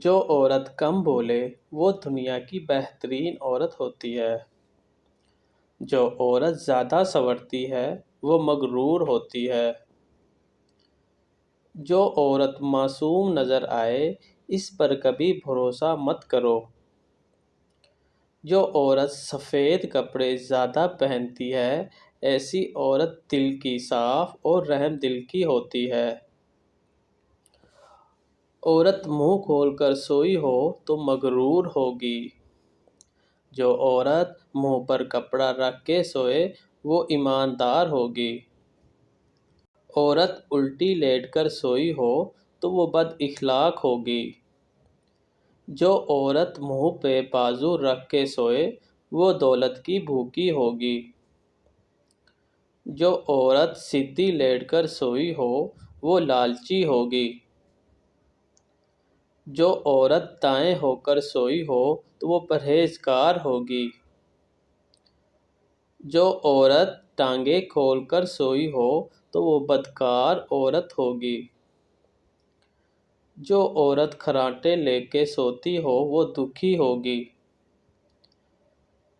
جو عورت کم بولے وہ دنیا کی بہترین عورت ہوتی ہے۔ جو عورت زیادہ سنورتی ہے وہ مغرور ہوتی ہے۔ جو عورت معصوم نظر آئے اس پر کبھی بھروسہ مت کرو۔ جو عورت سفید کپڑے زیادہ پہنتی ہے ایسی عورت دل کی صاف اور رحم دل کی ہوتی ہے۔ عورت منہ کھول کر سوئی ہو تو مغرور ہوگی۔ جو عورت منہ پر کپڑا رکھ کے سوئے وہ ایماندار ہوگی۔ عورت الٹی لیٹ کر سوئی ہو تو وہ بد اخلاق ہوگی۔ جو عورت منہ پہ بازو رکھ کے سوئے وہ دولت کی بھوکی ہوگی۔ جو عورت سیدھی لیٹ کر سوئی ہو وہ لالچی ہوگی۔ جو عورت دائیں ہو کر سوئی ہو تو وہ پرہیزگار ہوگی۔ جو عورت ٹانگیں کھول کر سوئی ہو تو وہ بدکار عورت ہوگی۔ جو عورت خراٹے لے کے سوتی ہو وہ دکھی ہوگی۔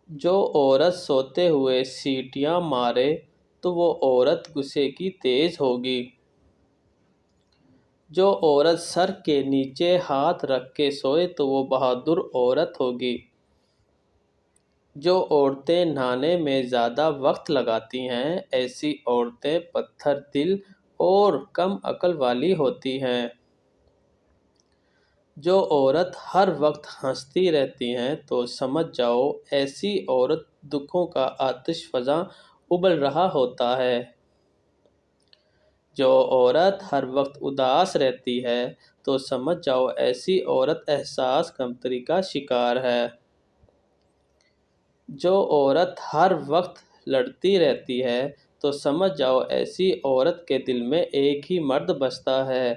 جو عورت سوتے ہوئے سیٹیاں مارے تو وہ عورت غصے کی تیز ہوگی۔ جو عورت سر کے نیچے ہاتھ رکھ کے سوئے تو وہ بہادر عورت ہوگی۔ جو عورتیں نہانے میں زیادہ وقت لگاتی ہیں ایسی عورتیں پتھر دل اور کم عقل والی ہوتی ہیں۔ جو عورت ہر وقت ہنستی رہتی ہیں تو سمجھ جاؤ ایسی عورت دکھوں کا آتش فشاں ابل رہا ہوتا ہے۔ جو عورت ہر وقت اداس رہتی ہے تو سمجھ جاؤ ایسی عورت احساس کمتری کا شکار ہے۔ جو عورت ہر وقت لڑتی رہتی ہے تو سمجھ جاؤ ایسی عورت کے دل میں ایک ہی مرد بستا ہے۔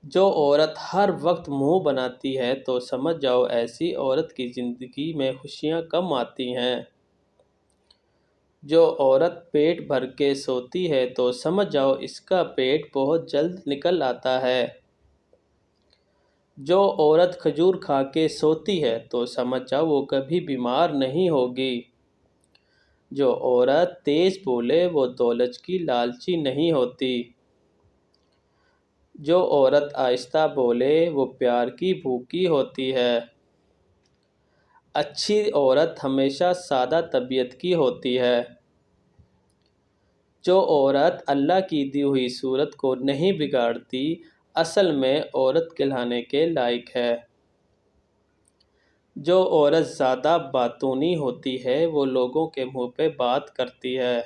جو عورت ہر وقت منہ بناتی ہے تو سمجھ جاؤ ایسی عورت کی زندگی میں خوشیاں کم آتی ہیں۔ جو عورت پیٹ بھر کے سوتی ہے تو سمجھ جاؤ اس کا پیٹ بہت جلد نکل آتا ہے۔ جو عورت کھجور کھا کے سوتی ہے تو سمجھ جاؤ وہ کبھی بیمار نہیں ہوگی۔ جو عورت تیز بولے وہ دولت کی لالچی نہیں ہوتی۔ جو عورت آہستہ بولے وہ پیار کی بھوکی ہوتی ہے۔ اچھی عورت ہمیشہ سادہ طبیعت کی ہوتی ہے۔ جو عورت اللہ کی دی ہوئی صورت کو نہیں بگاڑتی اصل میں عورت کہلانے کے لائق ہے۔ جو عورت زیادہ باتونی ہوتی ہے وہ لوگوں کے منہ پہ بات کرتی ہے۔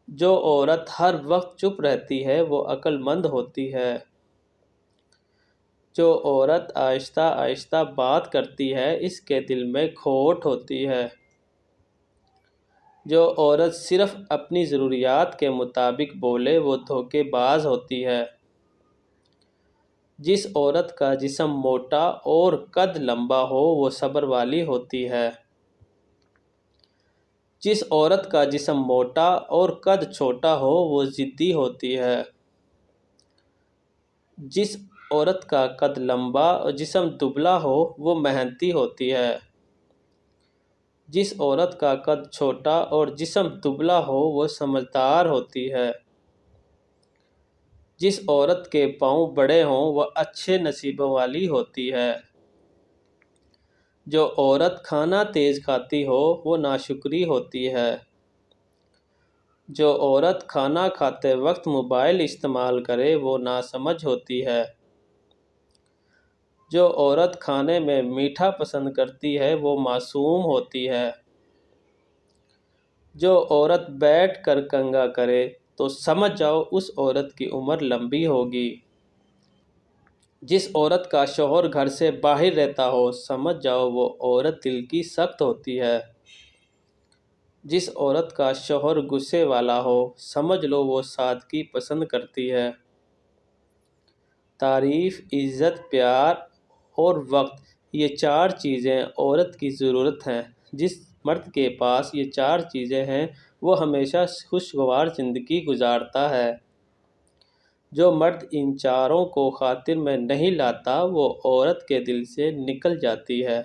جو عورت ہر وقت چپ رہتی ہے وہ عقل مند ہوتی ہے۔ جو عورت آہستہ آہستہ بات کرتی ہے اس کے دل میں کھوٹ ہوتی ہے۔ جو عورت صرف اپنی ضروریات کے مطابق بولے وہ دھوکے باز ہوتی ہے۔ جس عورت کا جسم موٹا اور قد لمبا ہو وہ صبر والی ہوتی ہے۔ جس عورت کا جسم موٹا اور قد چھوٹا ہو وہ ضدی ہوتی ہے۔ جس عورت کا قد لمبا اور جسم دبلا ہو وہ محنتی ہوتی ہے۔ جس عورت کا قد چھوٹا اور جسم دبلا ہو وہ سمجھدار ہوتی ہے۔ جس عورت کے پاؤں بڑے ہوں وہ اچھے نصیبوں والی ہوتی ہے۔ جو عورت کھانا تیز کھاتی ہو وہ ناشکری ہوتی ہے۔ جو عورت کھانا کھاتے وقت موبائل استعمال کرے وہ ناسمجھ ہوتی ہے۔ جو عورت کھانے میں میٹھا پسند کرتی ہے وہ معصوم ہوتی ہے۔ جو عورت بیٹھ کر کنگھا کرے تو سمجھ جاؤ اس عورت کی عمر لمبی ہوگی۔ جس عورت کا شوہر گھر سے باہر رہتا ہو سمجھ جاؤ وہ عورت دل کی سخت ہوتی ہے۔ جس عورت کا شوہر غصے والا ہو سمجھ لو وہ سادگی پسند کرتی ہے۔ تعریف، عزت، پیار اور وقت یہ چار چیزیں عورت کی ضرورت ہیں۔ جس مرد کے پاس یہ چار چیزیں ہیں وہ ہمیشہ خوشگوار زندگی گزارتا ہے۔ جو مرد ان چاروں کو خاطر میں نہیں لاتا وہ عورت کے دل سے نکل جاتی ہے۔